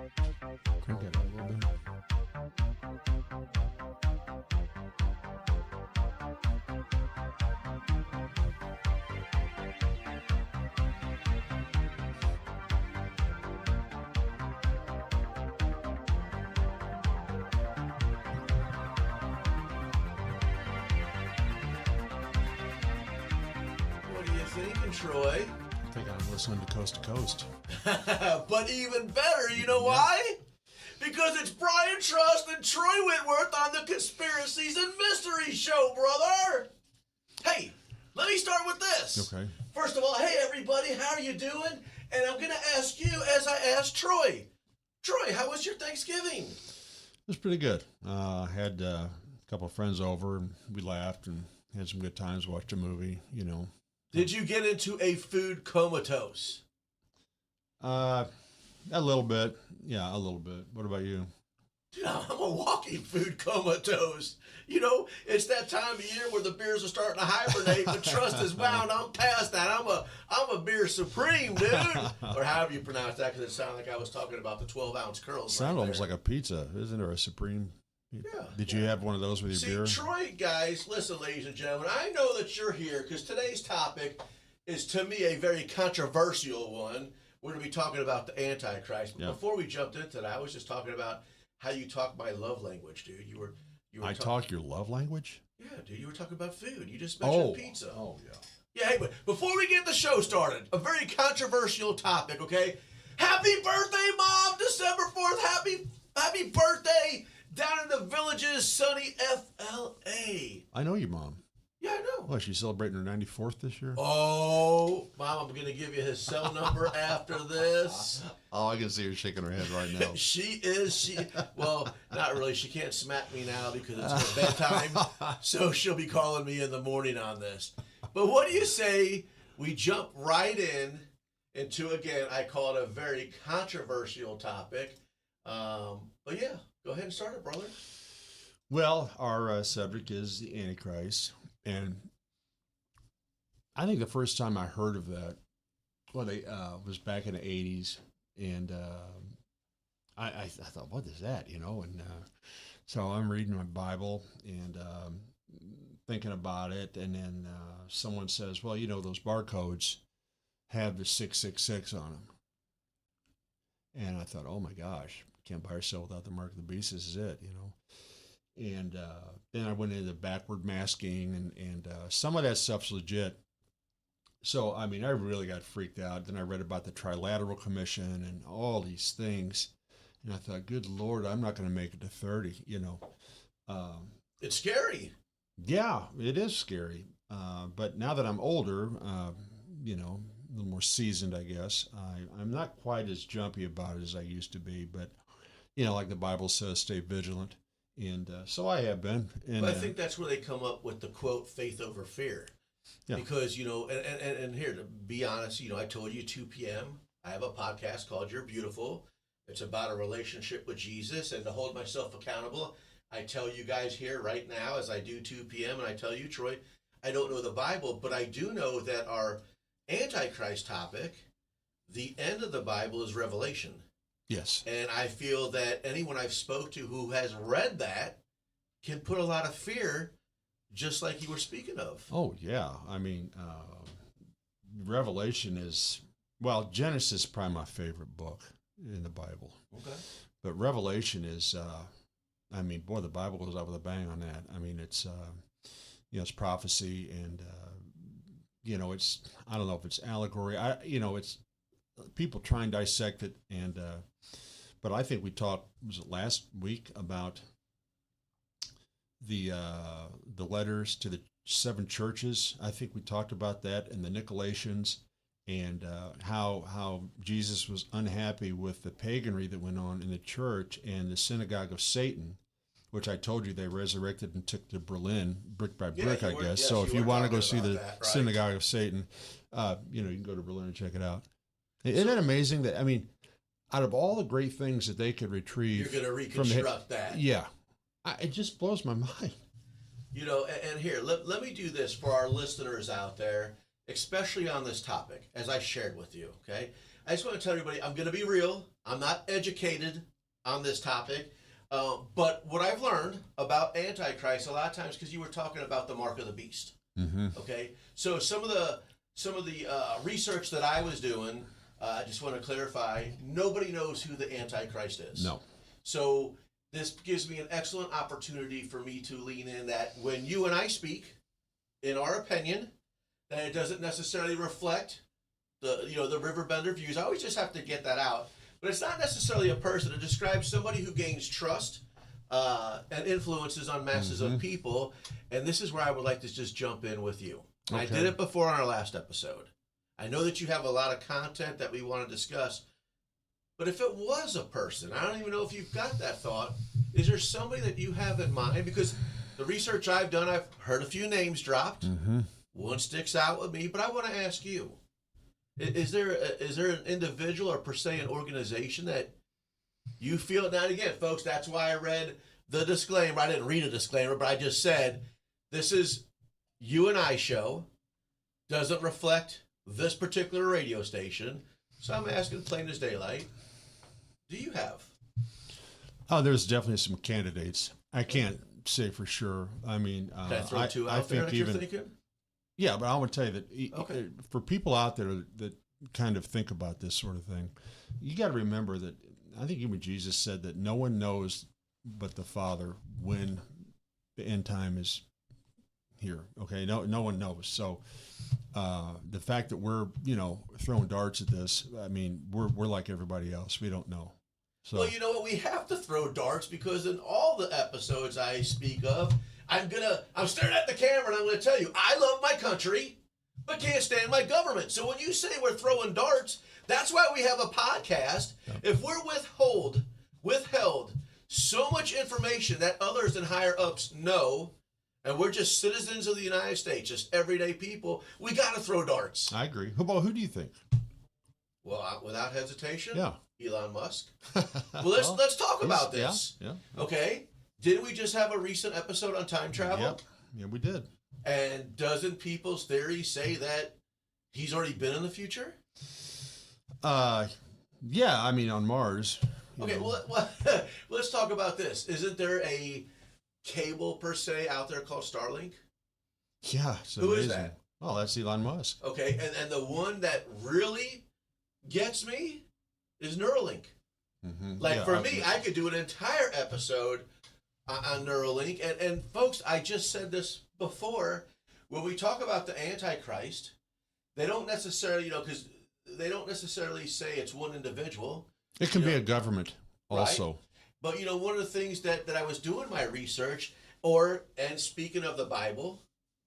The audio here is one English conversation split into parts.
Crank that up a little bit. What are you thinking, Troy? I think I'm listening to Coast to Coast. But even better, you know why? Because it's Brian Trust and Troy Wentworth on the Conspiracies and Mysteries Show, brother. Hey, let me start with this. Okay. First of all, hey everybody, how are you doing? And I'm going to ask you as I asked Troy. Troy, how was your Thanksgiving? It was pretty good. Had a couple of friends over, and we laughed and had some good times, watched a movie, you know. Did you get into a food comatose? A little bit. Yeah, a little bit. What about you? Dude, I'm a walking food comatose. You know, it's that time of year where the beers are starting to hibernate, but Trust is wound. I'm past that. I'm a beer supreme, dude. Or however you pronounce that, because it sounded like I was talking about the 12-ounce curls. Sound almost like a pizza. Isn't there a Supreme? Yeah. Did you have one of those with your beer? See, Troy, guys, listen, ladies and gentlemen, I know that you're here because today's topic is, to me, a very controversial one. We're going to be talking about the Antichrist. But before we jumped into that, I was just talking about how you talk my love language, dude. You were I talk your love language? Yeah, dude, you were talking about food. You just mentioned pizza. Oh, yeah. Yeah, hey, but before we get the show started, a very controversial topic, okay? Happy birthday, Mom! December 4th, happy birthday down in the Villages, sunny FLA. I know your mom. Yeah, I know. Well, she's celebrating her 94th this year? Oh, Mom, I'm going to give you his cell number after this. Oh, I can see her shaking her head right now. Well, not really. She can't smack me now because it's her bedtime. So she'll be calling me in the morning on this. But what do you say we jump right into, again, I call it a very controversial topic. But yeah, go ahead and start it, brother. Well, our subject is the Antichrist. And I think the first time I heard of that, was back in the 80s. And I thought, what is that, you know? And so I'm reading my Bible and thinking about it. And then someone says, well, you know, those barcodes have the 666 on them. And I thought, oh, my gosh, can't buy or sell without the mark of the beast. This is it, you know? And then I went into backward masking, and some of that stuff's legit. So, I mean, I really got freaked out. Then I read about the Trilateral Commission and all these things. And I thought, good Lord, I'm not going to make it to 30, you know. It's scary. Yeah, it is scary. But now that I'm older, you know, a little more seasoned, I guess, I'm not quite as jumpy about it as I used to be. But, you know, like the Bible says, stay vigilant. And so I have been. And I think that's where they come up with the quote, faith over fear. Yeah. Because, you know, and here, to be honest, you know, I told you 2 p.m. I have a podcast called You're Beautiful. It's about a relationship with Jesus, and to hold myself accountable, I tell you guys here right now as I do 2 p.m. and I tell you, Troy, I don't know the Bible, but I do know that our Antichrist topic, the end of the Bible is Revelation. Yes. And I feel that anyone I've spoke to who has read that can put a lot of fear, just like you were speaking of. Oh, yeah. I mean, Revelation is, well, Genesis is probably my favorite book in the Bible. Okay. But Revelation is, I mean, boy, the Bible goes out with a bang on that. I mean, it's, you know, it's prophecy and, you know, it's, I don't know if it's allegory. You know, it's, people try and dissect it, and but I think we talked, was it last week, about the letters to the 7 churches. I think we talked about that, and the Nicolaitans, and how Jesus was unhappy with the paganry that went on in the church, and the synagogue of Satan, which I told you they resurrected and took to Berlin brick by brick, I guess. Yes, so if you want to go see the right. synagogue of Satan, you know, you can go to Berlin and check it out. Isn't it amazing that, I mean, out of all the great things that they could retrieve, you're going to reconstruct that. Yeah. It just blows my mind. You know, and here, let me do this for our listeners out there, especially on this topic, as I shared with you, okay? I just want to tell everybody, I'm going to be real. I'm not educated on this topic. But what I've learned about Antichrist a lot of times, because you were talking about the mark of the beast. Mm-hmm. Okay. So some of the research that I was doing, I just want to clarify, nobody knows who the Antichrist is. No. So this gives me an excellent opportunity for me to lean in that when you and I speak, in our opinion, that it doesn't necessarily reflect the RiverBender views. I always just have to get that out. But it's not necessarily a person. It describes somebody who gains trust and influences on masses of people. And this is where I would like to just jump in with you. Okay. I did it before on our last episode. I know that you have a lot of content that we want to discuss. But if it was a person, I don't even know if you've got that thought. Is there somebody that you have in mind? Because the research I've done, I've heard a few names dropped. Mm-hmm. One sticks out with me. But I want to ask you. Is there an individual or per se an organization that you feel? Now, again, folks, that's why I read the disclaimer. I didn't read a disclaimer, but I just said, this is you and I show, doesn't reflect this particular radio station. So I'm asking plain as daylight, do you have? Oh, there's definitely some candidates. I can't say for sure. I mean, can I throw two out there that you're thinking? Yeah, but I want to tell you that for people out there that kind of think about this sort of thing, you got to remember that I think even Jesus said that no one knows but the Father when the end time is here. Okay, no one knows. So the fact that we're throwing darts at this, I mean, we're like everybody else. We don't know. So, well, you know what? We have to throw darts because in all the episodes I speak of, I'm staring at the camera and I'm going to tell you, I love my country, but can't stand my government. So when you say we're throwing darts, that's why we have a podcast. Yep. If we're withheld so much information that others and higher ups know, and we're just citizens of the United States, just everyday people, we got to throw darts. I agree. Who do you think? Well, without hesitation, yeah. Elon Musk. Well, let's talk about this. Yeah. Okay. Didn't we just have a recent episode on time travel? Yep. Yeah, we did. And doesn't people's theory say that he's already been in the future? Yeah, I mean, on Mars. Okay, well, let's talk about this. Isn't there a cable, per se, out there called Starlink? Yeah, it's amazing. Who is that? Oh, that's Elon Musk. Okay, and the one that really gets me is Neuralink. Mm-hmm. For me, I could do an entire episode on Neuralink. And folks, I just said this before. When we talk about the Antichrist, they don't necessarily, because they don't necessarily say it's one individual. It can be a government also. Right? But, one of the things that I was doing my research, and speaking of the Bible,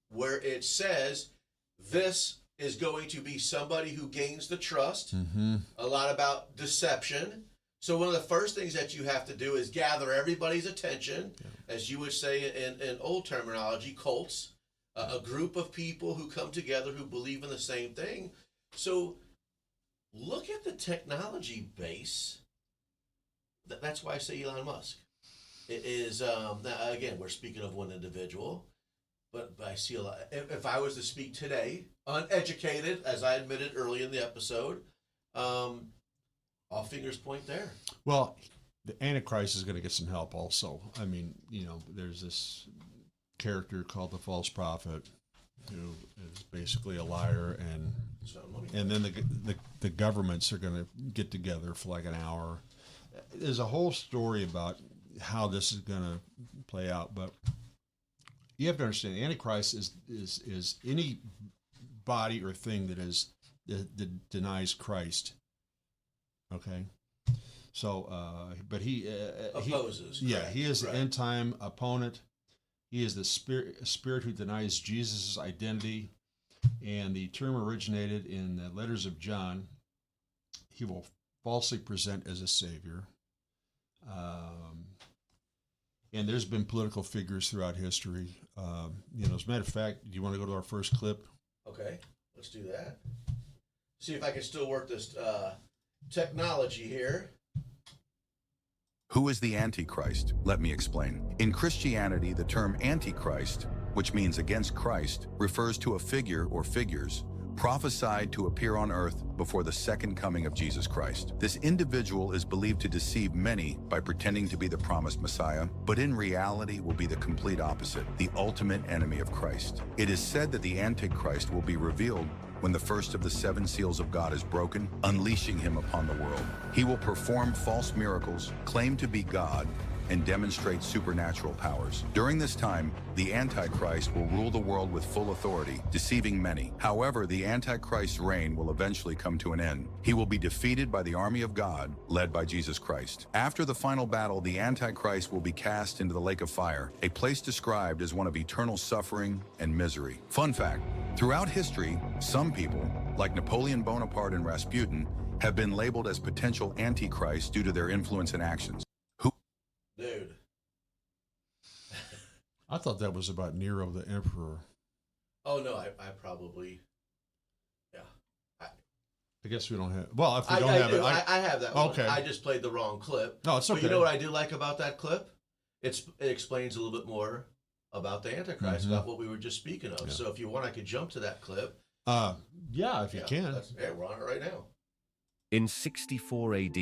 where it says this is going to be somebody who gains the trust, a lot about deception. So one of the first things that you have to do is gather everybody's attention, as you would say in old terminology, cults, a group of people who come together who believe in the same thing. So look at the technology base. That's why I say Elon Musk. It is, now again, we're speaking of one individual, but I see a lot. If I was to speak today, uneducated, as I admitted early in the episode, all fingers point there. Well, the Antichrist is going to get some help also. I mean, there's this character called the false prophet who is basically a liar, and then the governments are going to get together for like an hour. There's a whole story about how this is going to play out, but you have to understand, the Antichrist is any body or thing that denies Christ. Okay, so but he opposes. He is the end time opponent. He is the spirit who denies Jesus' identity, and the term originated in the letters of John. He will falsely present as a savior, and there's been political figures throughout history. As a matter of fact, do you want to go to our first clip? Okay, let's do that. See if I can still work this technology here. Who is the Antichrist? Let me explain. In Christianity, the term Antichrist, which means against Christ, refers to a figure or figures prophesied to appear on earth before the second coming of Jesus Christ. This individual is believed to deceive many by pretending to be the promised Messiah, but in reality will be the complete opposite, the ultimate enemy of Christ. It is said that the Antichrist will be revealed when the first of the 7 seals of God is broken, unleashing him upon the world. He will perform false miracles, claim to be God, and demonstrate supernatural powers. During this time, the Antichrist will rule the world with full authority, deceiving many. However, the Antichrist's reign will eventually come to an end. He will be defeated by the army of God, led by Jesus Christ. After the final battle, the Antichrist will be cast into the lake of fire, a place described as one of eternal suffering and misery. Fun fact, throughout history, some people, like Napoleon Bonaparte and Rasputin, have been labeled as potential Antichrists due to their influence and actions. Dude. I thought that was about Nero the Emperor. Oh, no, I probably, yeah. I guess we don't have, well, if we I don't have do. it. I have that okay. one. I just played the wrong clip. No, it's okay. But you know what I do like about that clip? It explains a little bit more about the Antichrist, about what we were just speaking of. Yeah. So if you want, I could jump to that clip. Yeah, if you can. Yeah, we're on it right now. In 64 AD,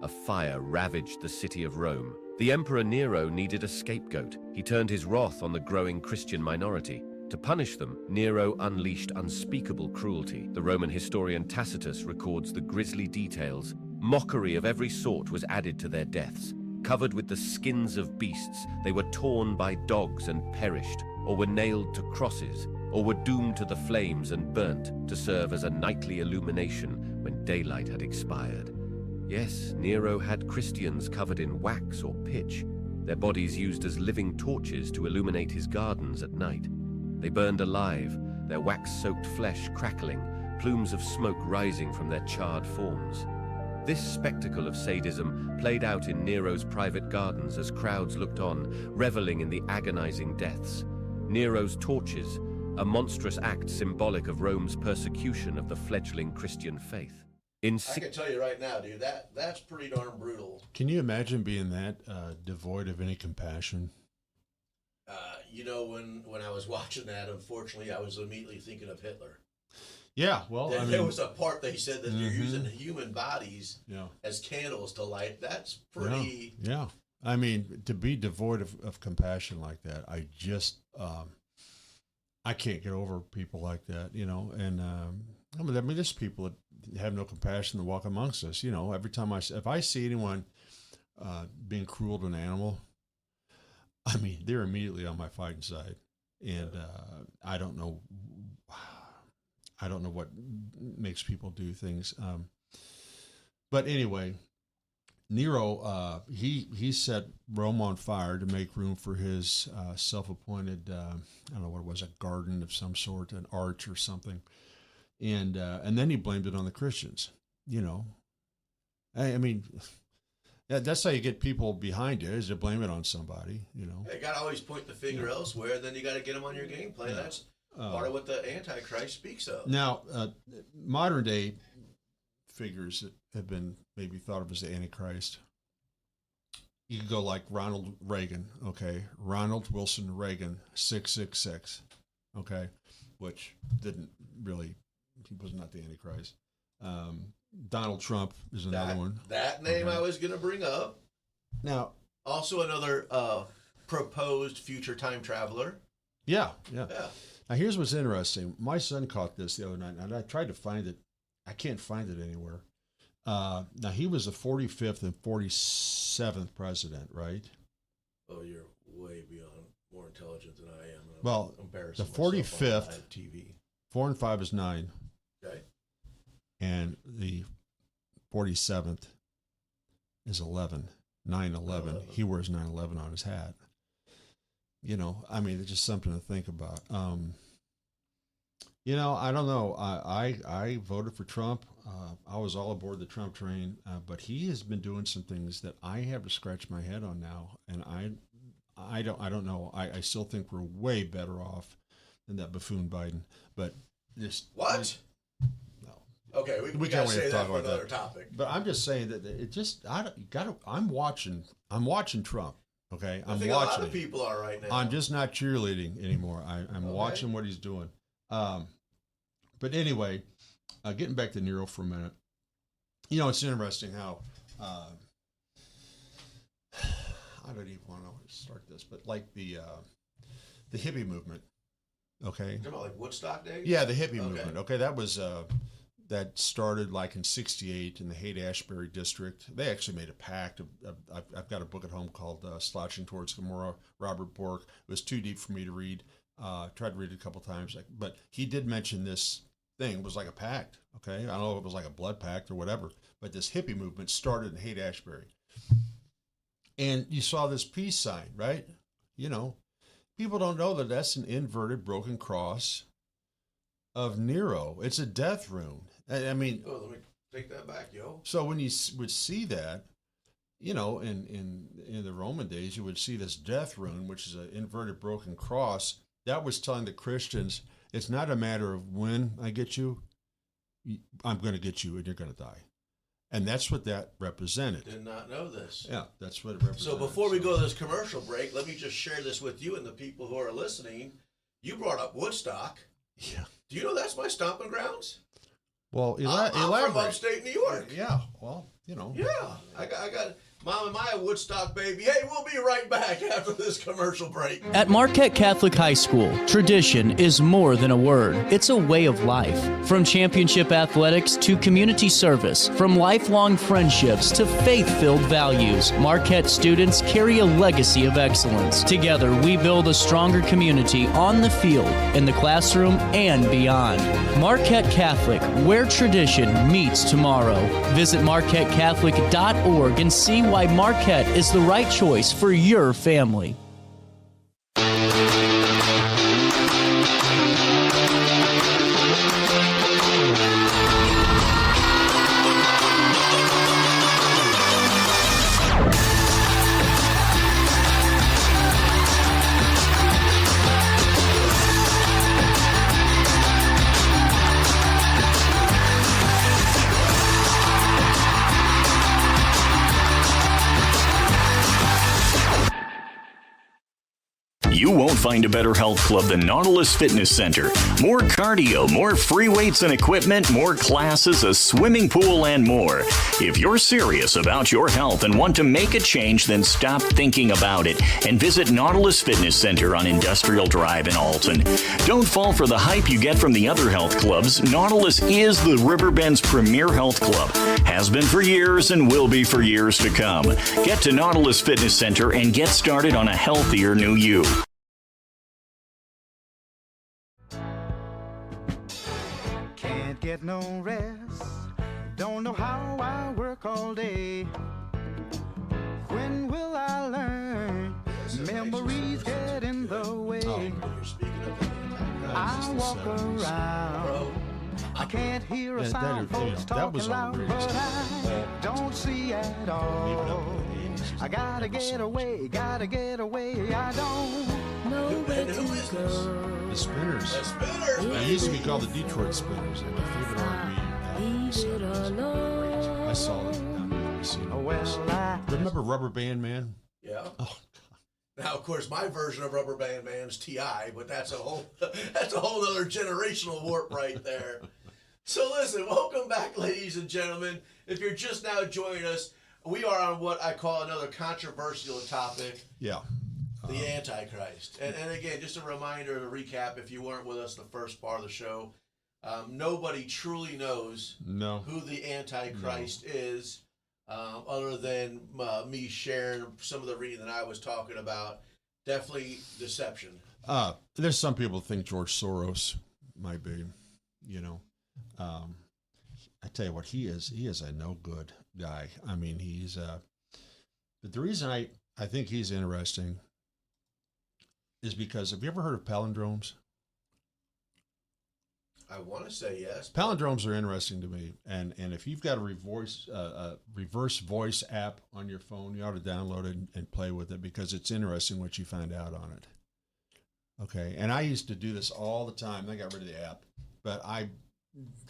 a fire ravaged the city of Rome. The Emperor Nero needed a scapegoat. He turned his wrath on the growing Christian minority. To punish them, Nero unleashed unspeakable cruelty. The Roman historian Tacitus records the grisly details. Mockery of every sort was added to their deaths. Covered with the skins of beasts, they were torn by dogs and perished, or were nailed to crosses, or were doomed to the flames and burnt to serve as a nightly illumination when daylight had expired. Yes, Nero had Christians covered in wax or pitch, their bodies used as living torches to illuminate his gardens at night. They burned alive, their wax-soaked flesh crackling, plumes of smoke rising from their charred forms. This spectacle of sadism played out in Nero's private gardens as crowds looked on, reveling in the agonizing deaths. Nero's torches, a monstrous act symbolic of Rome's persecution of the fledgling Christian faith. I can tell you right now, dude, that's pretty darn brutal. Can you imagine being that devoid of any compassion? You know, when I was watching that, unfortunately, I was immediately thinking of Hitler. Yeah, well, there was a part that he said that they're using human bodies as candles to light. That's pretty... Yeah. I mean, to be devoid of compassion like that, I just... I can't get over people like that, you know, and... I mean, there's people that have no compassion that walk amongst us. You know, every time if I see anyone being cruel to an animal, I mean, they're immediately on my fighting side, and I don't know what makes people do things. But anyway, Nero he set Rome on fire to make room for his self-appointed I don't know what it was, a garden of some sort, an arch or something. And then he blamed it on the Christians, you know. I mean, that's how you get people behind you, is to blame it on somebody, you know. You got to always point the finger elsewhere, then you got to get them on your game plan. That's part of what the Antichrist speaks of. Now, modern day figures that have been maybe thought of as the Antichrist, you could go like Ronald Reagan, okay? Ronald Wilson Reagan, 666, okay? Which didn't really... He was not the Antichrist. Donald Trump is another one. That name I was going to bring up. Now, also another proposed future time traveler. Yeah. Now, here's what's interesting. My son caught this the other night, and I tried to find it. I can't find it anywhere. Now, he was the 45th and 47th president, right? Oh, you're way beyond more intelligent than I am. Well, the 45th, TV. 4 and 5 is 9. Okay. And the 47th is 11. 9/11. He wears 9/11 on his hat. You know, I mean, it's just something to think about. You know, I don't know. I voted for Trump. I was all aboard the Trump train, but he has been doing some things that I have to scratch my head on now, and I don't know. I still think we're way better off than that buffoon Biden. But this what? No. Okay, we can't say that for another topic. But I'm just saying that it just I'm watching Trump. Okay, I think a lot of people are right now. I'm just not cheerleading anymore. I'm watching what he's doing. But anyway, getting back to Nero for a minute, it's interesting how I don't even want to start this, but like the hippie movement, okay? You're talking about like Woodstock days? Yeah, the hippie movement. Okay, that was that started like in '68 in the Haight-Ashbury district. They actually made a pact. I've got a book at home called "Slouching Towards Gomorrah." Robert Bork. It was too deep for me to read. Tried to read it a couple times, but he did mention this thing. It was like a pact. Okay, I don't know if it was like a blood pact or whatever, but this hippie movement started in Haight-Ashbury, and you saw this peace sign, right? People don't know that that's an inverted, broken cross of Nero. It's a death rune. I mean, let me take that back, yo. So when you would see that, in the Roman days, you would see this death rune, which is an inverted, broken cross. That was telling the Christians, it's not a matter of when I get you, I'm going to get you, and you're going to die. And that's what that represented. Did not know this. Yeah, that's what it represented. So before we go to this commercial break, let me just share this with you and the people who are listening. You brought up Woodstock. Yeah. Do you know that's my stomping grounds? Well, I'm elaborate. from upstate New York. Yeah, well, Yeah, I got Mom and Maya Woodstock, baby. Hey, we'll be right back after this commercial break. At Marquette Catholic High School, tradition is more than a word. It's a way of life. From championship athletics to community service, from lifelong friendships to faith-filled values, Marquette students carry a legacy of excellence. Together, we build a stronger community on the field, in the classroom, and beyond. Marquette Catholic, where tradition meets tomorrow. Visit marquettecatholic.org and see why Marquette is the right choice for your family. You won't find a better health club than Nautilus Fitness Center. More cardio, more free weights and equipment, more classes, a swimming pool, and more. If you're serious about your health and want to make a change, then stop thinking about it and visit Nautilus Fitness Center on Industrial Drive in Alton. Don't fall for the hype you get from the other health clubs. Nautilus is the Riverbend's premier health club. Has been for years and will be for years to come. Get to Nautilus Fitness Center and get started on a healthier new you. Get no rest, don't know how I work all day. When will I learn? Memories get in the way. I walk around, I can't hear a sound, folks talking loud, but I don't see at all. I gotta get away, I don't know where to go. The Spinners. The Spinners, They used to be called the Detroit Spinners. They were favorite R&B. I saw them. Remember Rubber Band Man? Yeah. Oh, Now, of course, my version of Rubber Band Man is T.I., but that's a whole other generational warp right there. So listen, welcome back, ladies and gentlemen. If you're just now joining us, we are on what I call another controversial topic. Yeah. The Antichrist. And again, just a reminder to recap, if you weren't with us the first part of the show, nobody truly knows who the Antichrist is, other than me sharing some of the reading that I was talking about. Definitely deception. There's some people think George Soros might be, I tell you what, he is a no good guy. I mean, but the reason I think he's interesting is because, have you ever heard of palindromes? I want to say yes. Palindromes are interesting to me, and if you've got a reverse voice app on your phone, you ought to download it and play with it, because it's interesting what you find out on it. Okay, and I used to do this all the time. I got rid of the app, but I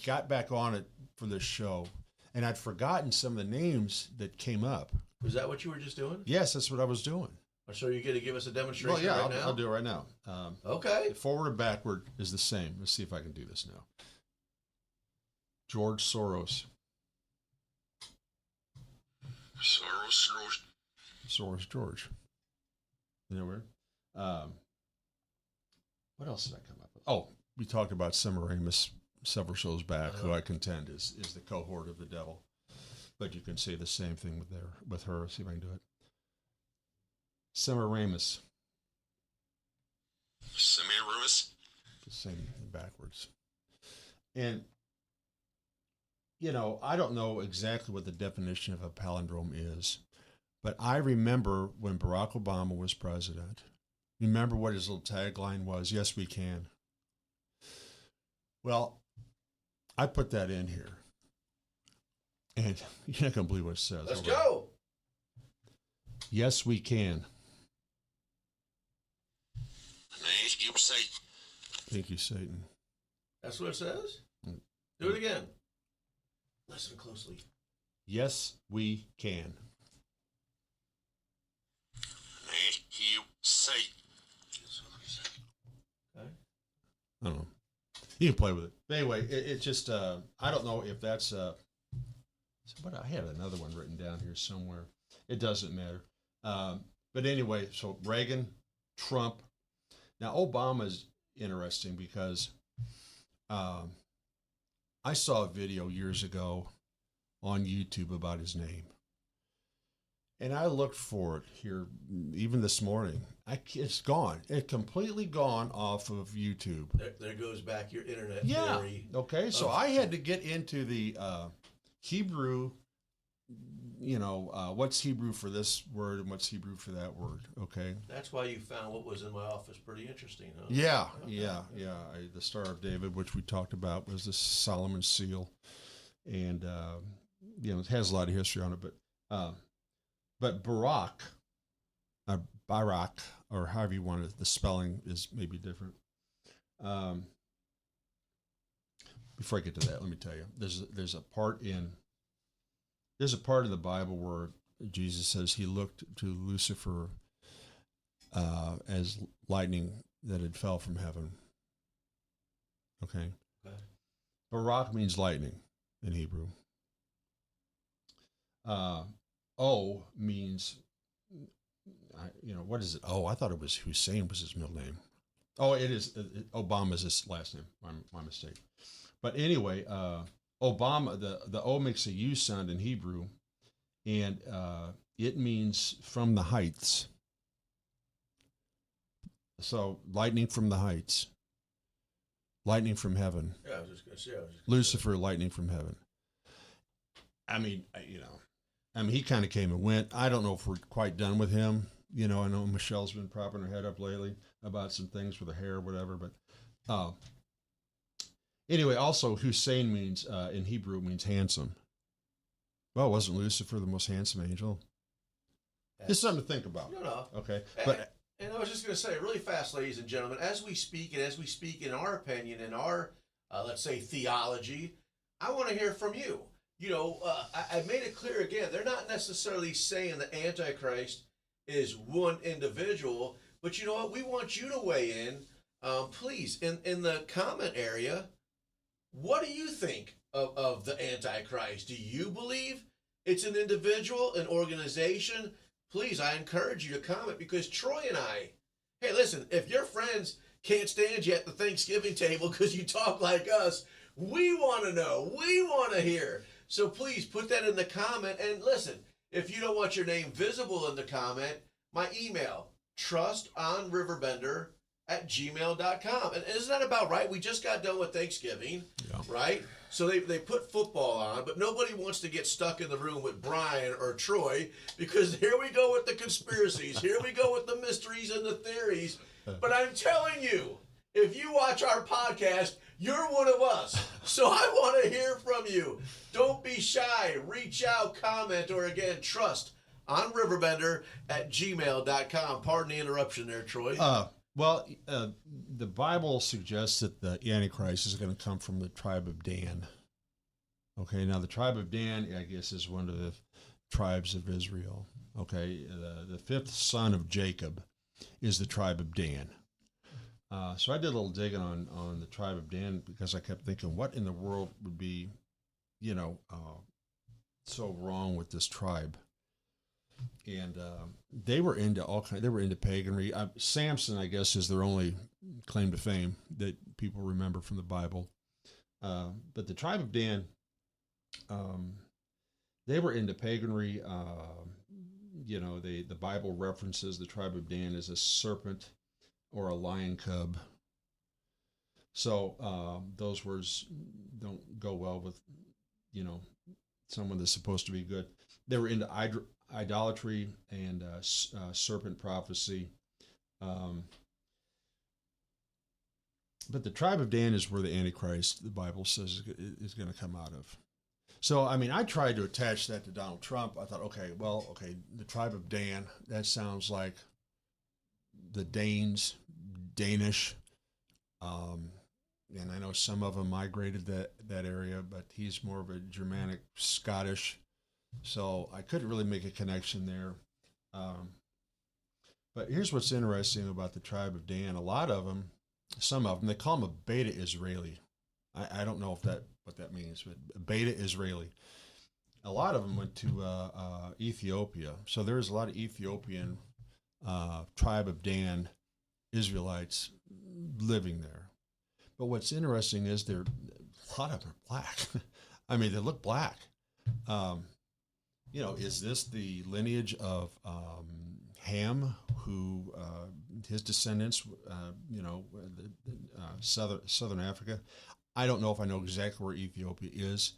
got back on it for this show, and I'd forgotten some of the names that came up. Was that what you were just doing? Yes, that's what I was doing. So you're going to give us a demonstration well, yeah, right now? I'll do it right now. Okay. Forward and backward is the same. Let's see if I can do this now. George Soros. Soros George. You know where? What else did I come up with? Oh, we talked about Semiramis several shows back, who I contend is the cohort of the devil. But you can say the same thing with her. See if I can do it. Semiramis. Semiramis? The same backwards. And, you know, I don't know exactly what the definition of a palindrome is, but I remember when Barack Obama was president. Remember what his little tagline was? Yes, we can. Well, I put that in here. And you're not going to believe what it says. Let's go. Yes, we can. Thank you, Satan. That's what it says? Do it again. Listen closely. Yes, we can. You say. Okay. I don't know. You can play with it. But anyway, it's just, I don't know if that's, but I had another one written down here somewhere. It doesn't matter. But anyway, so Reagan, Trump. Now, Obama's interesting because I saw a video years ago on YouTube about his name. And I looked for it here even this morning. It's gone. It's completely gone off of YouTube. There goes back your internet yeah. theory. Okay, so I had to get into the Hebrew, what's Hebrew for this word and what's Hebrew for that word, okay? That's why you found what was in my office pretty interesting, huh? Yeah, okay. Yeah. The Star of David, which we talked about, was the Solomon's seal. And, it has a lot of history on it, but Barak, or however you want it, the spelling is maybe different. Before I get to that, let me tell you, there's a part in the Bible where Jesus says he looked to Lucifer as lightning that had fell from heaven. Okay. Barak means lightning in Hebrew. O means, what is it? Oh, I thought it was Hussein was his middle name. Oh, it is. Obama's his last name. My mistake. But anyway, Obama, the O makes a U sound in Hebrew, and it means from the heights. So lightning from the heights. Lightning from heaven. Yeah, I was just going to say. Lucifer, lightning from heaven. I mean, he kind of came and went. I don't know if we're quite done with him. I know Michelle's been propping her head up lately about some things with her hair or whatever. But anyway, also Hussein means, in Hebrew, means handsome. Well, wasn't Lucifer the most handsome angel? It's something to think about. No. Okay. And I was just going to say really fast, ladies and gentlemen, as we speak in our opinion, in our, let's say, theology, I want to hear from you. I made it clear again, they're not necessarily saying the Antichrist is one individual, but you know what? We want you to weigh in. Please, in the comment area, what do you think of the Antichrist? Do you believe it's an individual, an organization? Please, I encourage you to comment because Troy and I, hey, listen, if your friends can't stand you at the Thanksgiving table because you talk like us, we want to know. We want to hear. So please put that in the comment. And listen, if you don't want your name visible in the comment, my email, trustonriverbender@gmail.com. And isn't that about right? We just got done with Thanksgiving, right? So they put football on, but nobody wants to get stuck in the room with Brian or Troy because here we go with the conspiracies. Here we go with the mysteries and the theories. But I'm telling you, if you watch our podcast, you're one of us. So I want to hear from you. Don't be shy. Reach out, comment, or again, trustonriverbender@gmail.com. Pardon the interruption there, Troy. The Bible suggests that the Antichrist is going to come from the tribe of Dan. Okay, now the tribe of Dan, I guess, is one of the tribes of Israel. Okay, the fifth son of Jacob is the tribe of Dan. So I did a little digging on the tribe of Dan because I kept thinking, what in the world would be so wrong with this tribe. And they were into all kinds. They were into paganry. Samson, I guess, is their only claim to fame that people remember from the Bible. But the tribe of Dan, they were into paganry. The Bible references the tribe of Dan as a serpent or a lion cub. So those words don't go well with, someone that's supposed to be good. They were into idolatry and serpent prophecy. But the tribe of Dan is where the Antichrist, the Bible says, is going to come out of. So, I tried to attach that to Donald Trump. I thought, the tribe of Dan, that sounds like the Danes, Danish. And I know some of them migrated that area, but he's more of a Germanic, Scottish. So I couldn't really make a connection there. But here's what's interesting about the tribe of Dan. A lot of them, some of them, they call them a beta Israeli. I don't know what that means, but beta Israeli. A lot of them went to Ethiopia. So there's a lot of Ethiopian tribe of Dan Israelites living there. But what's interesting is a lot of them are black. They look black. Is this the lineage of Ham, who his descendants, Southern Africa? I don't know if I know exactly where Ethiopia is.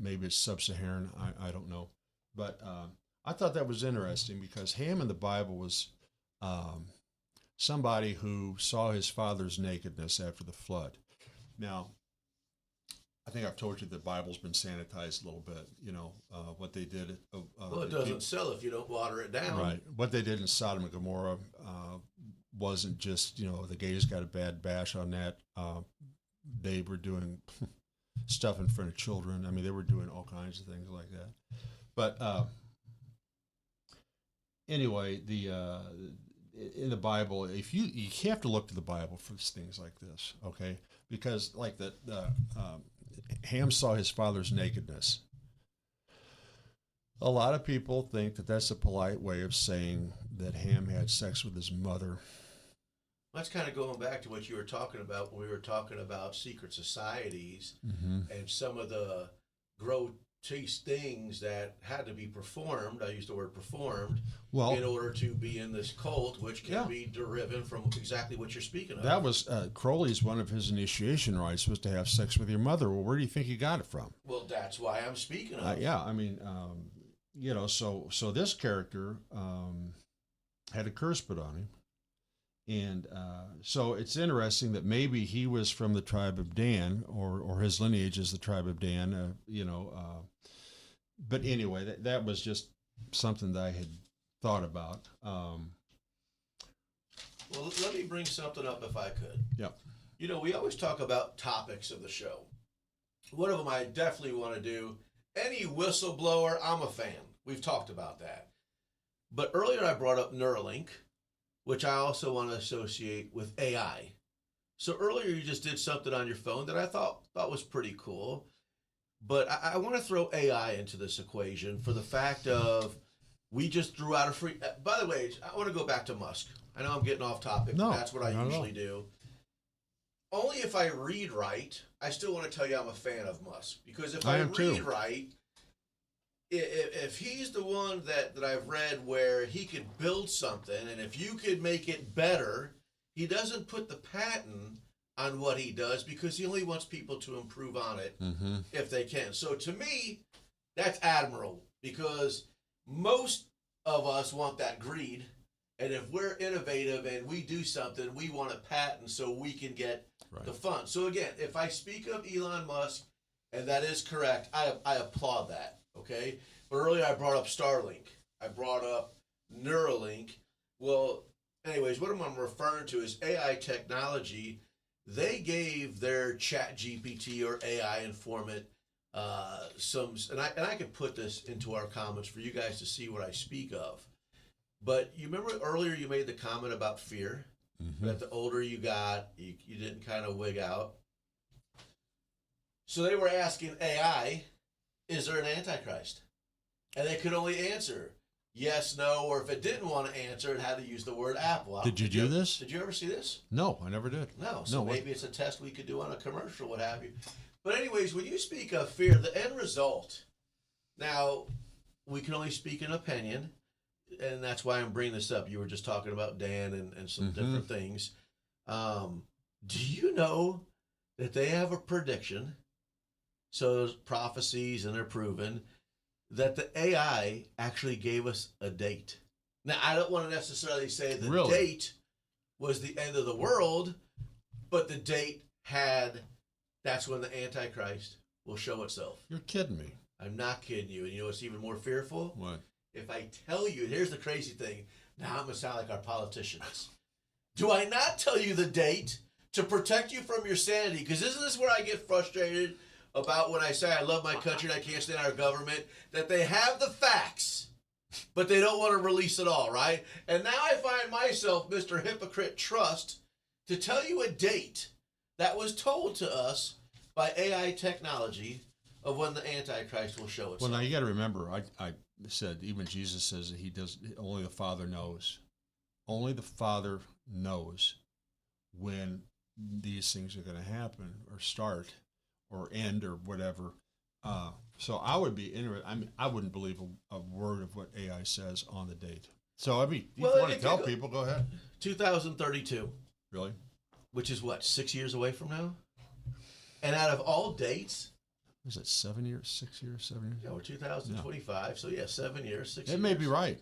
Maybe it's sub-Saharan. I don't know. But I thought that was interesting because Ham in the Bible was somebody who saw his father's nakedness after the flood. Now, I think I've told you the Bible's been sanitized a little bit, what they did. Well, it doesn't sell if you don't water it down. Right. What they did in Sodom and Gomorrah wasn't just, the gays got a bad bash on that. They were doing stuff in front of children. They were doing all kinds of things like that. But anyway, in the Bible, if you have to look to the Bible for things like this, okay? Because like Ham saw his father's nakedness. A lot of people think that that's a polite way of saying that Ham had sex with his mother. That's kind of going back to what you were talking about when we were talking about secret societies and some of the grotesque things that had to be performed. I use the word performed in order to be in this cult, which can be derived from exactly what you're speaking of. That was Crowley's one of his initiation rites was to have sex with your mother. Well, where do you think he got it from? Well, that's why I'm speaking of. So this character had a curse put on him. And so it's interesting that maybe he was from the tribe of Dan, or his lineage is the tribe of Dan, but anyway, that was just something that I had thought about. Well, let me bring something up if I could. Yeah. We always talk about topics of the show. One of them I definitely want to do, any whistleblower, I'm a fan. We've talked about that. But earlier I brought up Neuralink, which I also want to associate with AI. So earlier you just did something on your phone that I thought was pretty cool. But I want to throw AI into this equation for the fact of we just threw out a free... By the way, I want to go back to Musk. I know I'm getting off topic, but that's what I usually do. Only if I read right, I still want to tell you I'm a fan of Musk. Because if I read right, if he's the one that I've read where he could build something, and if you could make it better, he doesn't put the patent on what he does because he only wants people to improve on it if they can. So to me, that's admirable because most of us want that greed. And if we're innovative and we do something, we want a patent so we can get the fun. So again, if I speak of Elon Musk, and that is correct, I applaud that. Okay, but earlier I brought up Starlink. I brought up Neuralink. Well, anyways, what I'm referring to is AI technology. They gave their Chat GPT or AI informant and I could put this into our comments for you guys to see what I speak of. But you remember earlier you made the comment about fear, that the older you got, you didn't kind of wig out. So they were asking AI, is there an Antichrist? And they could only answer yes, no, or if it didn't want to answer, it had to use the word Apple. Did you do this? Did you ever see this? No, I never did. No. So no, maybe it's a test we could do on a commercial, what have you. But anyways, when you speak of fear, the end result, now, we can only speak an opinion, and that's why I'm bringing this up. You were just talking about Dan and some different things. Do you know that they have a prediction, so those prophecies, and they're proven, that the AI actually gave us a date? Now, I don't want to necessarily say the date was the end of the world, but the date that's when the Antichrist will show itself. You're kidding me. I'm not kidding you. And you know what's even more fearful? What? If I tell you, here's the crazy thing. Now I'm going to sound like our politicians. Do I not tell you the date to protect you from your sanity? Because isn't this where I get frustrated about when I say I love my country and I can't stand our government? That they have the facts, but they don't want to release it all, right? And now I find myself, Mr. Hypocrite Trust, to tell you a date that was told to us by AI technology of when the Antichrist will show itself. Well, now you got to remember, I said, even Jesus says that he does, only the Father knows. Only the Father knows when these things are going to happen or start or end or whatever. So I would be interested. I mean, I wouldn't believe a word of what AI says on the date. So, I mean, if you want to tell people, go ahead. 2032. Really? Which is what, 6 years away from now? And out of all dates, is it 7 years, 6 years, 7 years? Yeah, we're 2025, so yeah, 7 years, 6 years. It may be right.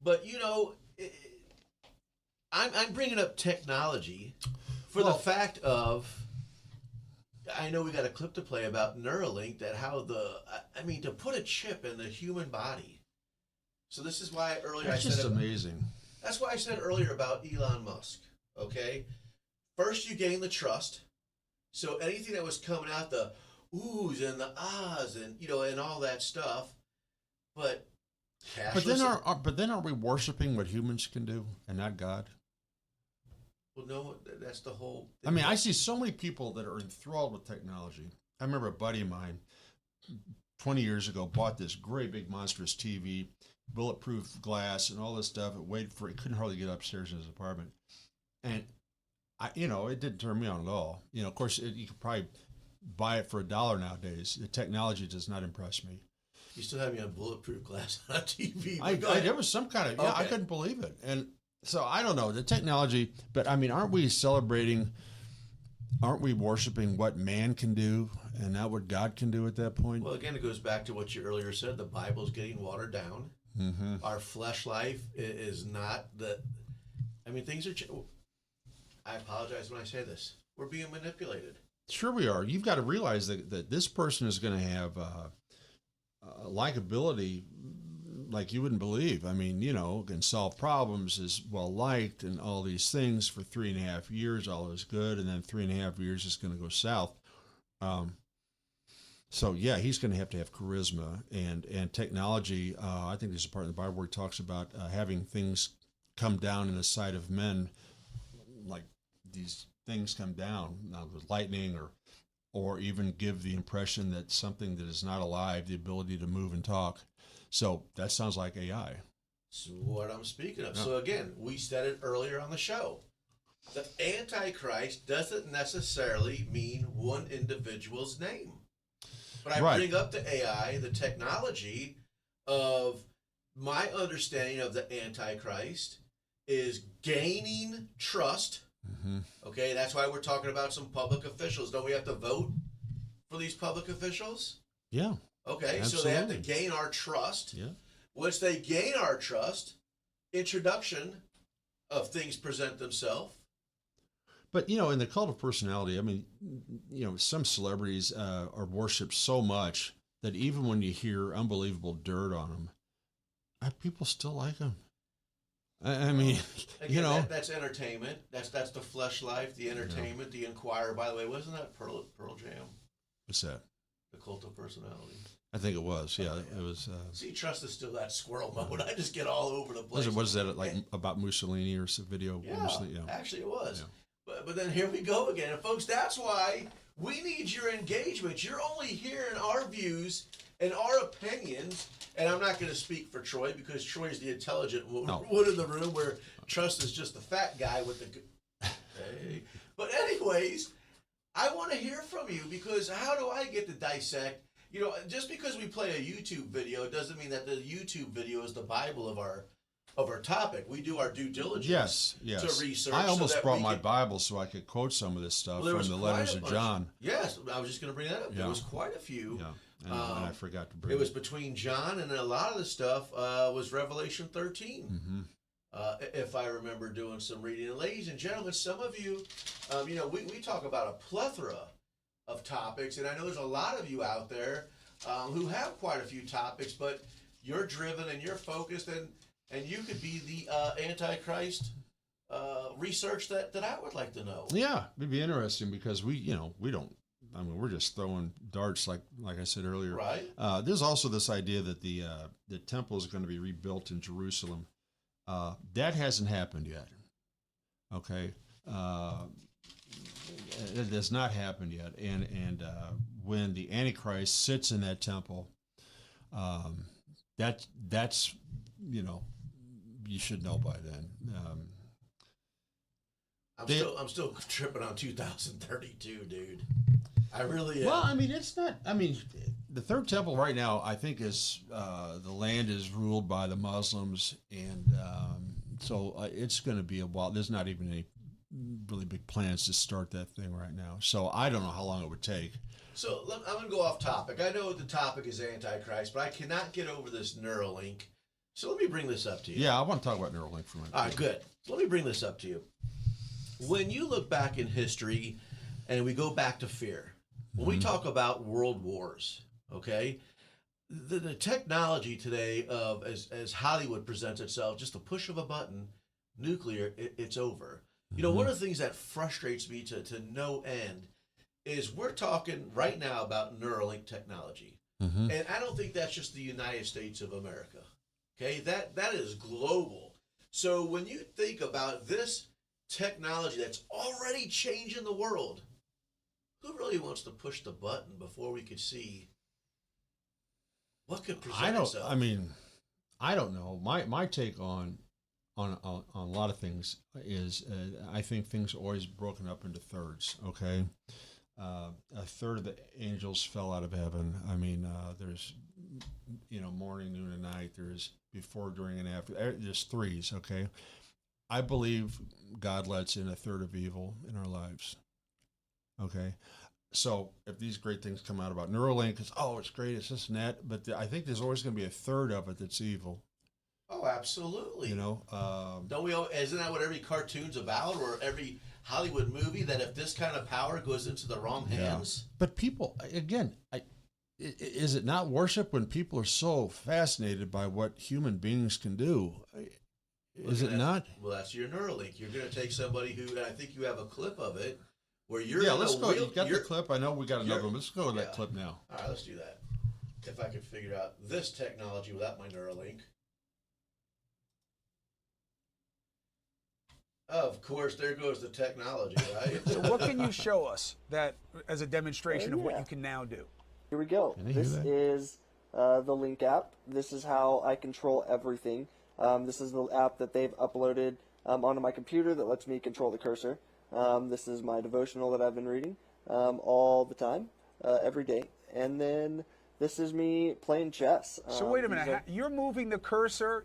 But, you know, I'm bringing up technology for the fact of, I know we got a clip to play about Neuralink, that how to put a chip in the human body. So this is why earlier That's just amazing. That's why I said earlier about Elon Musk, okay? First, you gain the trust. So anything that was coming out, the oohs and the ahs and, you know, and all that stuff. But then aren't we worshiping what humans can do and not God? Well, no, that's the whole thing. I mean, I see so many people that are enthralled with technology. I remember a buddy of mine 20 years ago bought this great big monstrous TV, bulletproof glass and all this stuff. He couldn't hardly get upstairs in his apartment. And it didn't turn me on at all. You know, of course, you could probably buy it for $1 nowadays. The technology does not impress me. You still have me on bulletproof glass on TV. There was some kind of, I couldn't believe it. And so I don't know the technology, but I mean, aren't we worshiping what man can do and not what God can do at that point? Well, again, it goes back to what you earlier said. The Bible's getting watered down. Mm-hmm. Our flesh life is not things are. I apologize when I say this. We're being manipulated. Sure we are. You've got to realize that this person is going to have likability like you wouldn't believe. I mean, can solve problems, is well liked, and all these things for 3.5 years. All is good, and then 3.5 years is going to go south. So yeah, he's going to have charisma and technology. I think there's a part in the Bible where it talks about having things come down in the sight of men, like these things come down with lightning, or even give the impression that something that is not alive, the ability to move and talk. So that sounds like AI. That's what I'm speaking of. Yeah. So again, we said it earlier on the show. The Antichrist doesn't necessarily mean one individual's name. But I bring up the AI, the technology of my understanding of the Antichrist is gaining trust. Mm-hmm. Okay, that's why we're talking about some public officials. Don't we have to vote for these public officials? Yeah. Okay, absolutely. So they have to gain our trust. Yeah. Once they gain our trust, introduction of things present themselves. But, in the cult of personality, I mean, some celebrities are worshipped so much that even when you hear unbelievable dirt on them, people still like them. I mean, Again, that's entertainment. That's the flesh life, the entertainment, the Inquirer. By the way, wasn't that Pearl Jam? What's that? The cult of personality. I think it was. Yeah, it was. See, Trust is still that squirrel mode. I just get all over the place. Was that like about Mussolini or some video? Yeah, Mussolini? Yeah, actually it was. Yeah. But then here we go again. And folks, that's why We need your engagement. You're only hearing our views and our opinions. And I'm not going to speak for Troy because Troy's the intelligent one in the room, where Trust is just the fat guy with the... Hey. But anyways, I want to hear from you, because how do I get to dissect? You know, just because we play a YouTube video doesn't mean that the YouTube video is the Bible of our topic. We do our due diligence yes. to research. I almost brought my Bible so I could quote some of this stuff from the letters of John. Yes, I was just going to bring that up. There was quite a few. Yeah. And I forgot to bring it. It was between John, and a lot of the stuff was Revelation 13. Mm-hmm. If I remember doing some reading. And ladies and gentlemen, some of you, you know, we talk about a plethora of topics, and I know there's a lot of you out there who have quite a few topics, but you're driven and you're focused, and you could be the Antichrist research that I would like to know. Yeah, it'd be interesting, because we don't. I mean, we're just throwing darts, like I said earlier. Right. There's also this idea that the temple is going to be rebuilt in Jerusalem. That hasn't happened yet. Okay. It has not happened yet. And when the Antichrist sits in that temple, that's you should know by then. I'm still tripping on 2032, dude. I really am. Well, I mean, it's not. I mean, the third temple right now, I think, is the land is ruled by the Muslims, and so it's going to be a while. There's not even any really big plans to start that thing right now. So I don't know how long it would take. So I'm going to go off topic. I know the topic is Antichrist, but I cannot get over this Neuralink. So let me bring this up to you. Yeah, I want to talk about Neuralink for a minute. All right, good. So let me bring this up to you. When you look back in history, and we go back to fear, when we talk about world wars, okay, the technology today of as Hollywood presents itself, just a push of a button, nuclear, it's over. You know, one of the things that frustrates me to no end is we're talking right now about Neuralink technology. And I don't think that's just the United States of America. Okay, that is global. So when you think about this technology that's already changing the world, who really wants to push the button before we could see what could present itself? I mean, I don't know. My take on a lot of things is I think things are always broken up into thirds. Okay, a third of the angels fell out of heaven. I mean, there's morning, noon, and night. There's before, during, and after. There's threes. Okay, I believe God lets in a third of evil in our lives. Okay, so if these great things come out about Neuralink, it's great, it's this and that, but I think there's always going to be a third of it that's evil. Oh, absolutely. Don't we? Isn't that what every cartoon's about, or every Hollywood movie? That if this kind of power goes into the wrong hands. But people, again, is it not worship when people are so fascinated by what human beings can do? Is it not? Well, that's your Neuralink. You're going to take somebody who, and I think you have a clip of it, where you're let's go. You got the clip. I know we got another one. Let's go with that clip now. All right, let's do that. If I could figure out this technology without my Neuralink. Of course, there goes the technology, right? So what can you show us that as a demonstration of what you can now do? Here we go. This is the Link app. This is how I control everything. This is the app that they've uploaded onto my computer that lets me control the cursor. This is my devotional that I've been reading all the time, every day. And then this is me playing chess. So wait a minute. You're moving the cursor.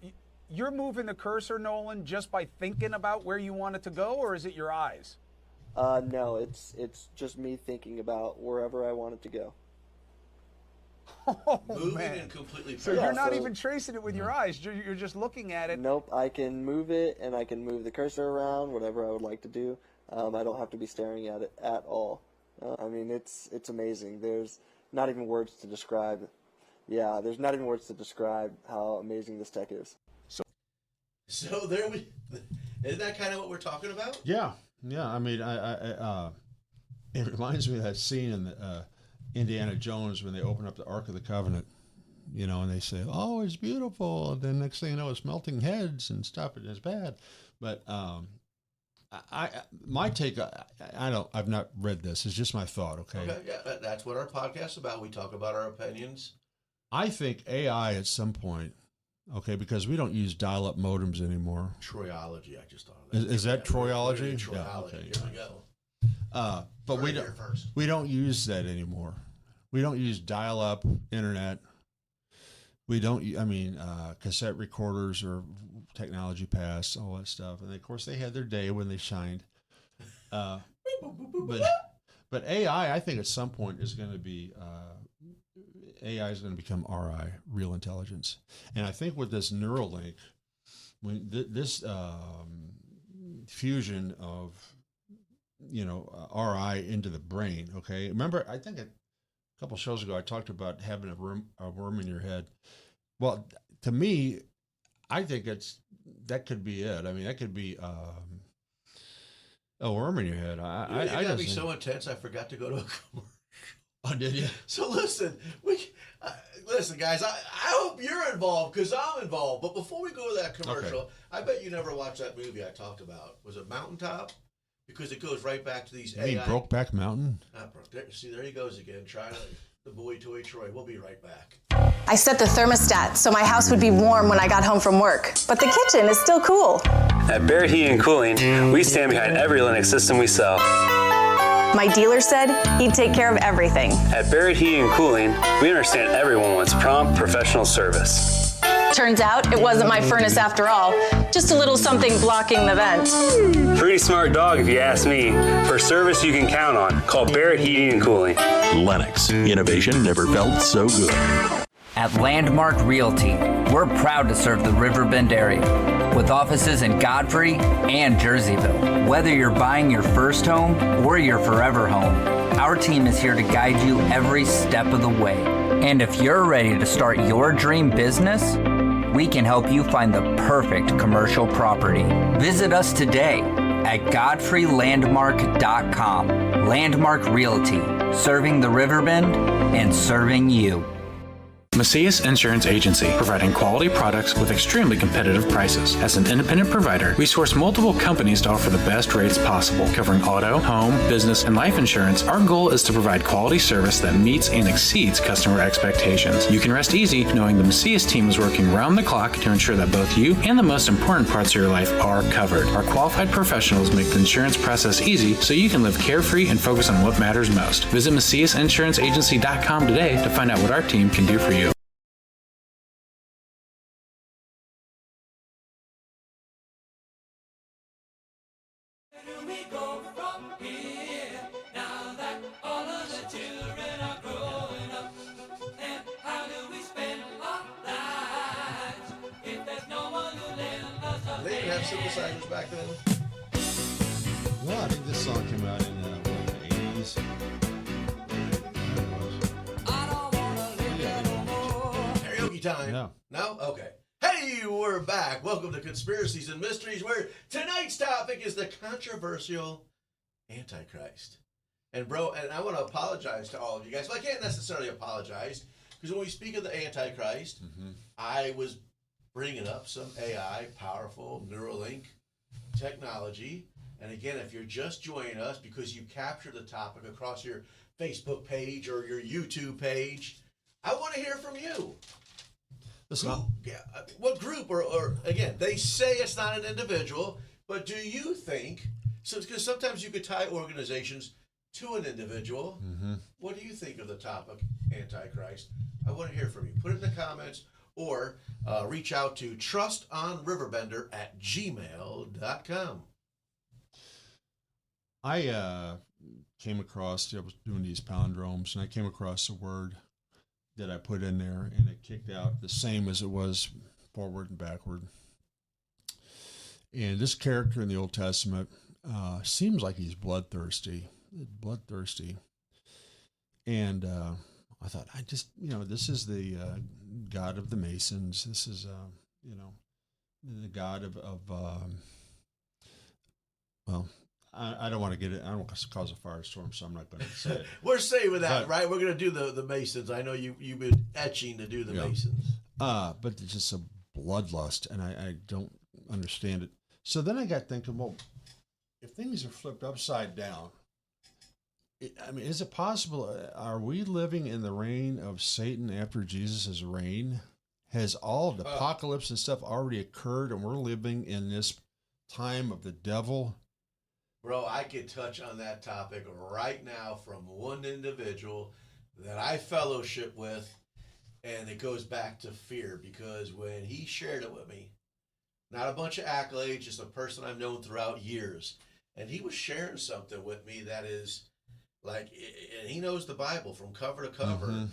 You're moving the cursor, Nolan, just by thinking about where you want it to go, or is it your eyes? No, it's just me thinking about wherever I want it to go. Oh, moving man. And completely. So you're not even tracing it with your eyes. You're just looking at it. Nope. I can move it, and I can move the cursor around, whatever I would like to do. I don't have to be staring at it at all. I mean, it's amazing. There's not even words to describe. Yeah, there's not even words to describe how amazing this tech is. So there we. Isn't that kind of what we're talking about? Yeah. I mean, it reminds me of that scene in Indiana Jones when they open up the Ark of the Covenant, and they say, "Oh, it's beautiful," and then next thing you know, it's melting heads and stuff, and it's bad. But my take, I've not read this. It's just my thought. Okay. Yeah, that's what our podcast is about. We talk about our opinions. I think AI at some point, okay, because we don't use dial-up modems anymore. Troyology, I just thought of that. Is that Troyology? Troyology. Yeah, okay. Here we go. But we don't use that anymore. We don't use dial-up internet. We don't. Cassette recorders or technology passed, all that stuff, and of course they had their day when they shined. But AI, I think at some point is going to be. AI is going to become RI, real intelligence. And I think with this Neuralink, when this fusion of, RI into the brain, okay? Remember, I think a couple shows ago I talked about having a worm in your head. Well, to me, I think that could be it. I mean, that could be a worm in your head. I gotta be so intense. I forgot to go to a commercial. Oh, did you? So listen, listen, guys. I hope you're involved because I'm involved. But before we go to that commercial, okay. I bet you never watched that movie I talked about. Was it Mountaintop? Because it goes right back to these. You mean Brokeback Mountain? See, there he goes again, trying the boy toy Troy. We'll be right back. I set the thermostat so my house would be warm when I got home from work, but the kitchen is still cool. At Barrett Heating and Cooling, we stand behind every Linux system we sell. My dealer said he'd take care of everything. At Barrett Heating and Cooling, we understand everyone wants prompt, professional service. Turns out it wasn't my furnace after all, just a little something blocking the vent. Pretty smart dog if you ask me. For service you can count on, call Barrett Heating and Cooling. Lennox, innovation never felt so good. At Landmark Realty, we're proud to serve the RiverBend area with offices in Godfrey and Jerseyville. Whether you're buying your first home or your forever home, our team is here to guide you every step of the way. And if you're ready to start your dream business, we can help you find the perfect commercial property. Visit us today at godfreylandmark.com. Landmark Realty, serving the Riverbend and serving you. Macias Insurance Agency, providing quality products with extremely competitive prices. As an independent provider, we source multiple companies to offer the best rates possible, covering auto, home, business, and life insurance. Our goal is to provide quality service that meets and exceeds customer expectations. You can rest easy knowing the Macias team is working round the clock to ensure that both you and the most important parts of your life are covered. Our qualified professionals make the insurance process easy so you can live carefree and focus on what matters most. Visit MaciasInsuranceAgency.com today to find out what our team can do for you. Synthesizers back then? Well, I think this song came out in the 80s. Karaoke time. No. No? Okay. Hey, we're back. Welcome to Conspiracies and Mysteries, where tonight's topic is the controversial Antichrist. And bro, and I want to apologize to all of you guys. Well, I can't necessarily apologize, because when we speak of the Antichrist, I was bringing up some AI, powerful Neuralink technology. And again, if you're just joining us because you captured the topic across your Facebook page or your YouTube page, I want to hear from you. What group, or again, they say it's not an individual, but do you think, so because sometimes you could tie organizations to an individual, what do you think of the topic Antichrist? I want to hear from you. Put it in the comments, or reach out to trustonriverbender@gmail.com. I came across, I was doing these palindromes, and I came across a word that I put in there, and it kicked out the same as it was forward and backward. And this character in the Old Testament seems like he's bloodthirsty. And I thought, this is the God of the Masons. This is, the God of I don't want to get it. I don't want to cause a firestorm, so I'm not going to say it. We're saving that, right? We're going to do the Masons. I know you've been etching to do the Masons. But it's just a bloodlust, and I don't understand it. So then I got thinking, well, if things are flipped upside down, is it possible? Are we living in the reign of Satan after Jesus' reign? Has all the apocalypse and stuff already occurred, and we're living in this time of the devil? Bro, I could touch on that topic right now from one individual that I fellowship with, and it goes back to fear, because when he shared it with me, not a bunch of accolades, just a person I've known throughout years, and he was sharing something with me that is like, and he knows the Bible from cover to cover. Mm-hmm.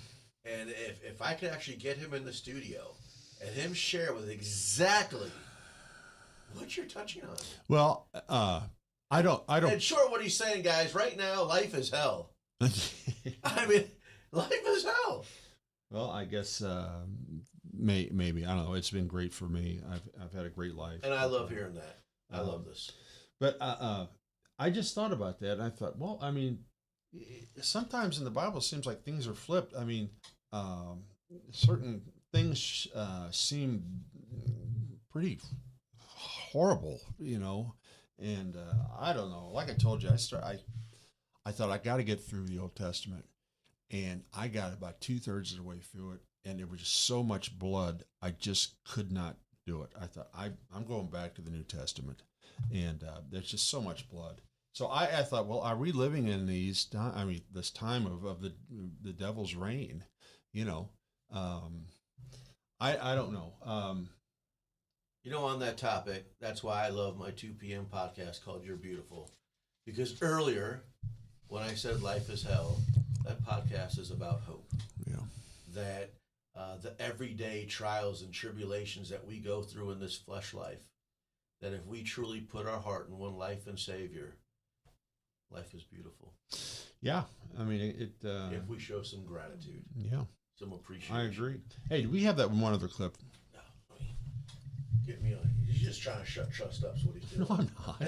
And if I could actually get him in the studio and him share with exactly what you're touching on. Well, I don't. In short, what he's saying, guys, right now, life is hell. I mean, life is hell. Well, I guess maybe, I don't know. It's been great for me. I've had a great life, and I love hearing that. I love this. But I just thought about that, and I thought, well, I mean, sometimes in the Bible it seems like things are flipped. I mean, certain things seem pretty horrible, and I don't know. Like I told you, I thought I got to get through the Old Testament, and I got about 2/3 of the way through it, and there was just so much blood, I just could not do it. I thought I'm going back to the New Testament, and there's just so much blood. So I thought, well, are we living in this time of the devil's reign? I don't know. On that topic, that's why I love my 2 p.m. podcast called You're Beautiful. Because earlier, when I said life is hell, that podcast is about hope. Yeah. That the everyday trials and tribulations that we go through in this flesh life, that if we truly put our heart in one life and Savior, life is beautiful. Yeah, I mean if we show some gratitude, some appreciation. I agree. Hey, do we have that one other clip? No, get me on. He's just trying to shut Trust up. Is what he's doing. No, I'm not.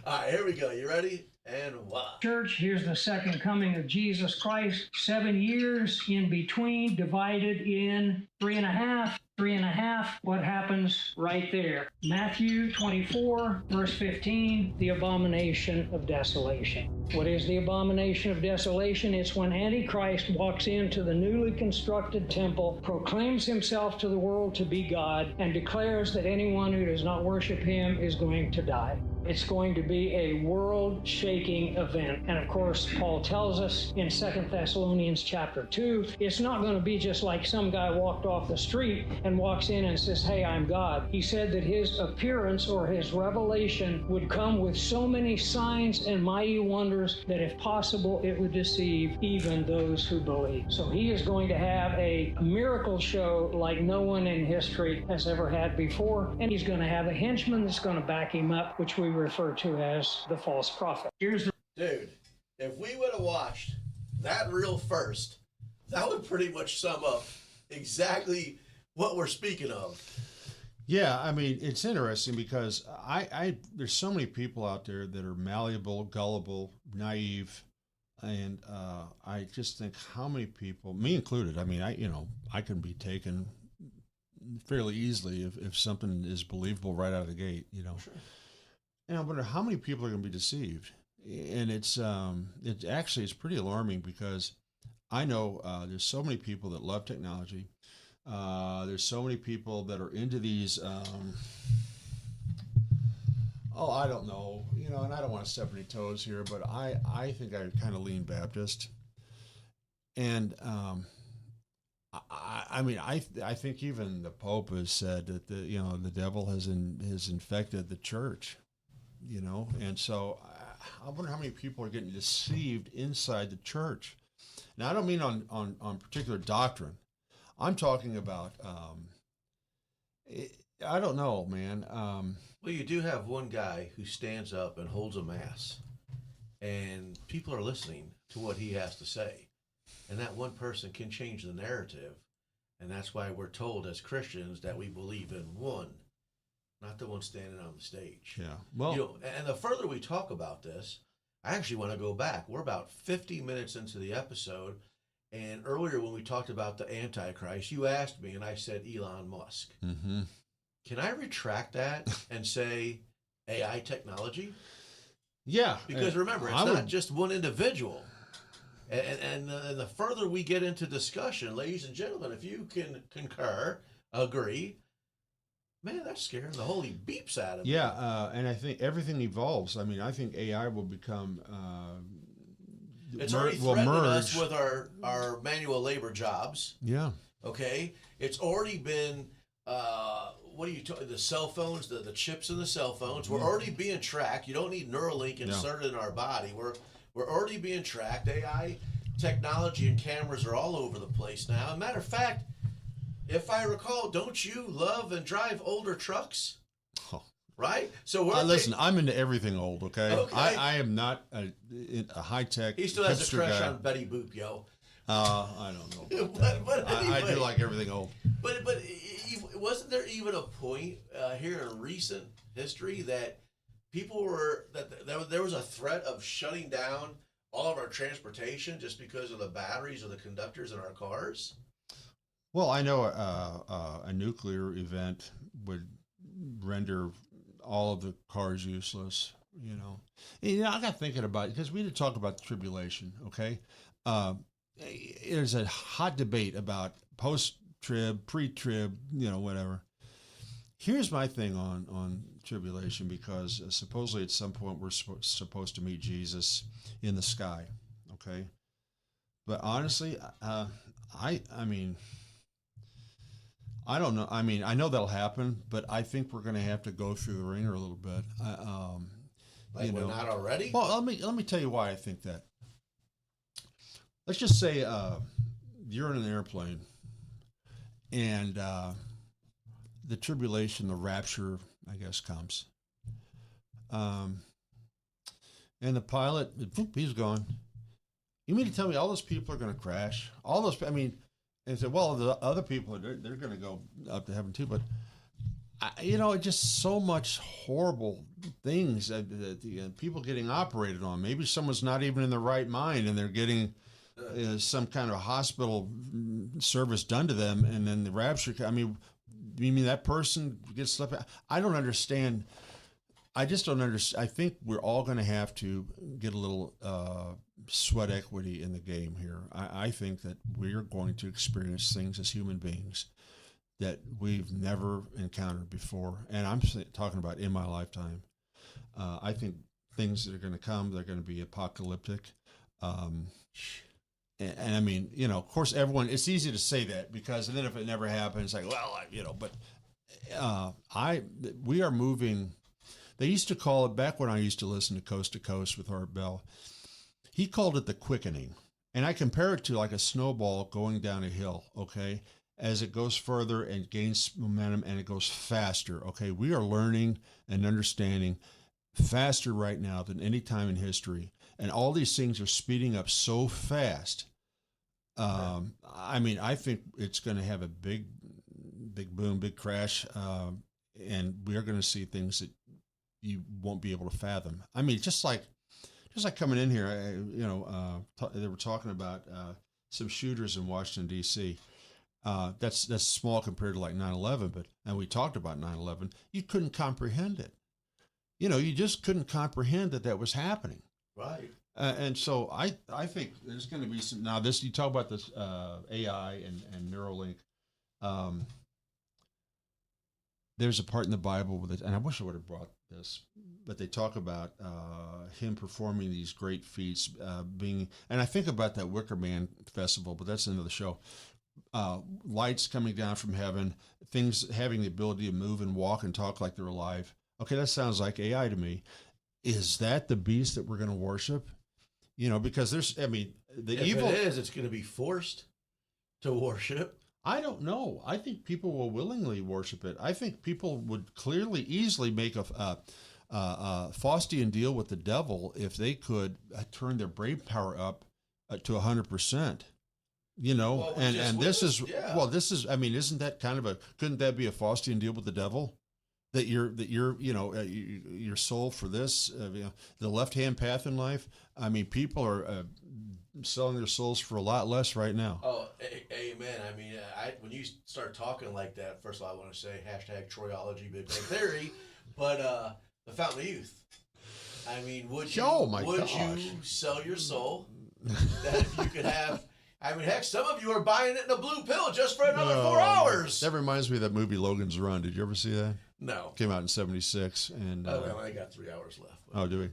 All right, here we go. You ready? And watch. Church, here's the second coming of Jesus Christ. 7 years in between, divided in 3.5. 3.5, what happens right there? Matthew 24, verse 15, the abomination of desolation. What is the abomination of desolation? It's when Antichrist walks into the newly constructed temple, proclaims himself to the world to be God, and declares that anyone who does not worship him is going to die. It's going to be a world-shaking event. And of course, Paul tells us in 2 Thessalonians chapter 2, it's not going to be just like some guy walked off the street and walks in and says, hey, I'm God. He said that his appearance or his revelation would come with so many signs and mighty wonders that if possible, it would deceive even those who believe. So he is going to have a miracle show like no one in history has ever had before. And he's going to have a henchman that's going to back him up, which we refer to as the false prophet. Dude, if we would have watched that reel first, that would pretty much sum up exactly what we're speaking of. Yeah, I mean, it's interesting because there's so many people out there that are malleable, gullible, naive, and I just think how many people, me included, I mean, I can be taken fairly easily if something is believable right out of the gate, Sure. And I wonder how many people are going to be deceived. And it's pretty alarming because I know there's so many people that love technology. There's so many people that are into these, I don't know, and I don't want to step on any toes here, but I think I kind of lean Baptist. And I think even the Pope has said that the devil has infected the church. And so I wonder how many people are getting deceived inside the church. Now, I don't mean on particular doctrine. I'm talking about, I don't know, man. Well, you do have one guy who stands up and holds a mass, and people are listening to what he has to say. And that one person can change the narrative. And that's why we're told as Christians that we believe in one, not the one standing on the stage. Yeah. Well, and the further we talk about this, I actually want to go back. We're about 50 minutes into the episode. And earlier when we talked about the Antichrist, you asked me and I said Elon Musk. Mm-hmm. Can I retract that and say AI technology? Yeah. Because remember, it's not just one individual. And the further we get into discussion, ladies and gentlemen, if you can concur, agree, man, that's scaring the holy beeps out of me. Yeah, and I think everything evolves. I mean, I think AI will become... it's already threatening us with our manual labor jobs. Yeah. Okay? It's already been... what are you talking? The cell phones, the chips in the cell phones. We're already being tracked. You don't need Neuralink inserted in our body. We're already being tracked. AI technology and cameras are all over the place now. As a matter of fact, if I recall, don't you love and drive older trucks? Oh. Right? So listen, I'm into everything old. Okay. I am not a high tech. He still has a crush on Betty Boop, yo. I don't know. About but anyway, I do like everything old. But wasn't there even a point here in recent history that people were there was a threat of shutting down all of our transportation just because of the batteries or the conductors in our cars? Well, I know a nuclear event would render all of the cars useless. I got thinking about it because we did talk about the tribulation. Okay. There's a hot debate about post-trib, pre-trib, whatever. Here's my thing on tribulation, because supposedly at some point we're supposed to meet Jesus in the sky, okay? But honestly, I mean, I don't know. I mean, I know that'll happen, but I think we're going to have to go through the ringer a little bit. We're not already? Well, let me tell you why I think that. Let's just say you're in an airplane and the tribulation, the rapture, I guess, comes. And the pilot, he's gone. You mean to tell me all those people are going to crash? All those, I mean, and say, well, the other people, they're going to go up to heaven too. But, it's just so much horrible things that people getting operated on. Maybe someone's not even in the right mind and they're getting... some kind of hospital service done to them, and then the rapture. I mean, you mean that person gets left? I don't understand. I just don't understand. I think we're all going to have to get a little sweat equity in the game here. I think that we're going to experience things as human beings that we've never encountered before, and I'm talking about in my lifetime. I think things that are going to come, they're going to be apocalyptic. And I mean, of course, everyone, it's easy to say that because then if it never happens, like, well, but we are moving. They used to call it, back when I used to listen to Coast with Art Bell, he called it the quickening. And I compare it to like a snowball going down a hill, okay? As it goes further and gains momentum and it goes faster, okay? We are learning and understanding faster right now than any time in history. And all these things are speeding up so fast. I mean, I think it's going to have a big boom, big crash, and we're going to see things that you won't be able to fathom. I mean, just like coming in here, they were talking about some shooters in Washington D.C. That's small compared to like 9/11, and we talked about 9/11. You couldn't comprehend it. You just couldn't comprehend that was happening. Right. And so I think there's going to be some, now this, you talk about this AI and Neuralink. There's a part in the Bible with it, and I wish I would have brought this, but they talk about him performing these great feats, and I think about that Wicker Man festival, but that's another show. Lights coming down from heaven, things having the ability to move and walk and talk like they're alive. Okay, that sounds like AI to me. Is that the beast that we're going to worship? Because there's, I mean, the evil. If it is, it's going to be forced to worship. I don't know. I think people will willingly worship it. I think people would easily make a Faustian deal with the devil if they could turn their brain power up to 100%. Well, this is, I mean, isn't that kind of couldn't that be a Faustian deal with the devil? That your soul for this, the left-hand path in life. I mean, people are selling their souls for a lot less right now. Oh, amen. I mean, when you start talking like that, first of all, I want to say #Troyology, Big Bang Theory, but the Fountain of Youth. I mean, would you sell your soul that if you could have? I mean, heck, some of you are buying it in a blue pill just for another 4 hours. That reminds me of that movie Logan's Run. Did you ever see that? No. Came out in '76, and I got 3 hours left. Oh, do we?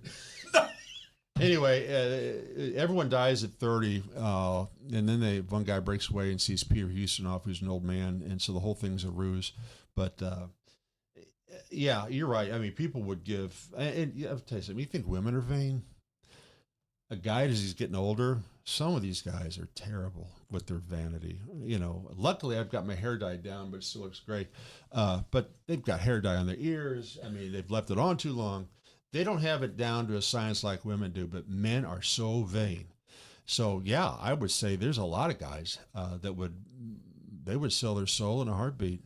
Anyway, everyone dies at 30, and then one guy breaks away and sees Peter Ustinov, who's an old man, and so the whole thing's a ruse. But yeah, you're right. I mean, people would give, and I'll tell you something. You think women are vain? A guy, as he's getting older, some of these guys are terrible with their vanity. You know, luckily I've got my hair dyed down, but it still looks great. But they've got hair dye on their ears. I mean, they've left it on too long. They don't have it down to a science like women do, but men are so vain. So yeah, I would say there's a lot of guys that would sell their soul in a heartbeat.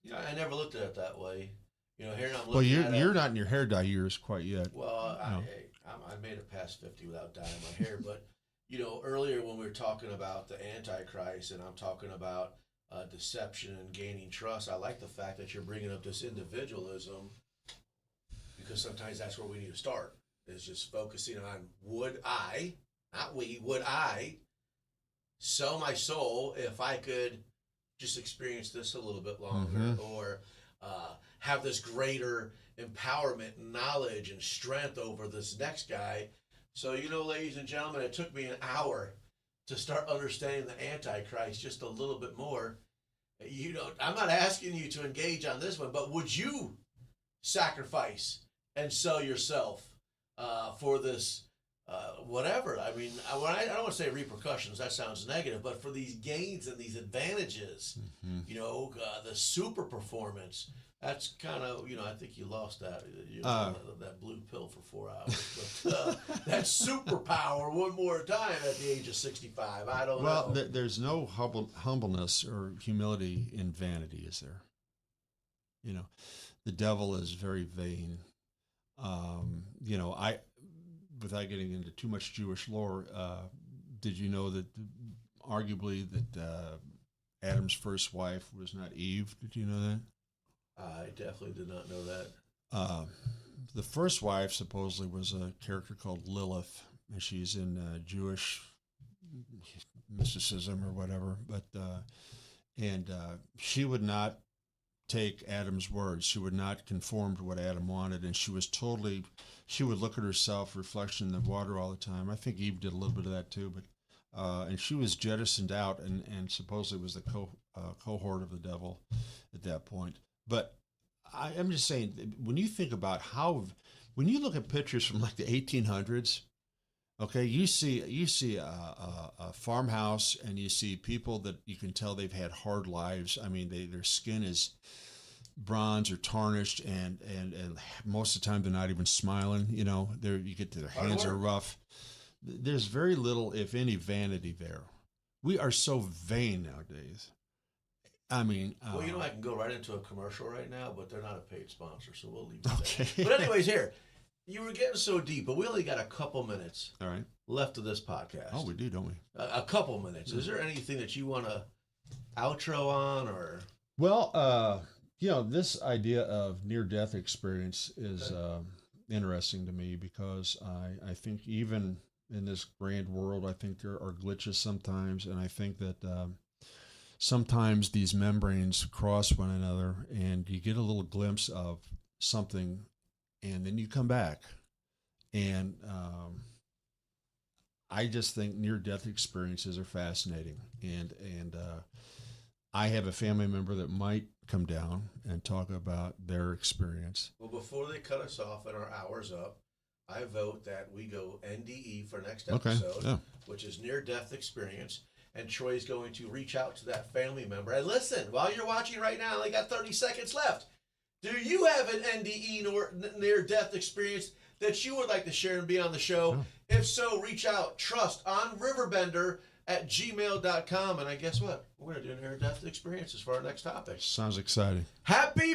Yeah, I never looked at it that way. You know, here I'm well, looking you're not in your hair dye years quite yet. Well, no. I made it past 50 without dyeing my hair, but you know, earlier when we were talking about the Antichrist, and I'm talking about deception and gaining trust, I like the fact that you're bringing up this individualism, because sometimes that's where we need to start, is just focusing on would I sell my soul if I could just experience this a little bit longer, or have this greater empowerment, knowledge, and strength over this next guy. So, you know, ladies and gentlemen, it took me an hour to start understanding the Antichrist just a little bit more. You know, I'm not asking you to engage on this one, but would you sacrifice and sell yourself for this whatever? I mean, I don't want to say repercussions, that sounds negative, but for these gains and these advantages, you know, the super performance, that's kind of, you know, I think you lost that, that blue pill for 4 hours. But that superpower one more time at the age of 65, I don't know. Well, there's no humbleness or humility in vanity, is there? You know, the devil is very vain. You know, without getting into too much Jewish lore, did you know that arguably that Adam's first wife was not Eve? Did you know that? I definitely did not know that. The first wife supposedly was a character called Lilith, and she's in Jewish mysticism or whatever. But she would not take Adam's words. She would not conform to what Adam wanted, and she would look at herself, reflection in the water all the time. I think Eve did a little bit of that too, but and she was jettisoned out, and supposedly was the cohort of the devil at that point. But I'm just saying, when you think about when you look at pictures from like the 1800s, okay, you see a farmhouse, and you see people that you can tell they've had hard lives. I mean, their skin is bronze or tarnished, and most of the time they're not even smiling. You know, you get to their hands are rough. There's very little, if any, vanity there. We are so vain nowadays. I mean, well, you know, I can go right into a commercial right now, but they're not a paid sponsor, so we'll leave it there. But anyways, here, you were getting so deep, but we only got a couple minutes left of this podcast. Oh, we do, don't we? A couple minutes. Is there anything that you want to outro on, or? Well, you know, this idea of near-death experience is interesting to me, because I think even in this grand world, I think there are glitches sometimes, and I think that sometimes these membranes cross one another, and you get a little glimpse of something, and then you come back. And I just think near-death experiences are fascinating, and I have a family member that might come down and talk about their experience. Well, before they cut us off and our hour's up, I vote that we go NDE for next episode, which is near-death experience. And Troy's going to reach out to that family member. And listen, while you're watching right now, I only got 30 seconds left. Do you have an NDE near-death experience that you would like to share and be on the show? If so, reach out. Trust on RiverBender at gmail.com. And I guess what? We're going to do near-death experiences for our next topic. Sounds exciting. Happy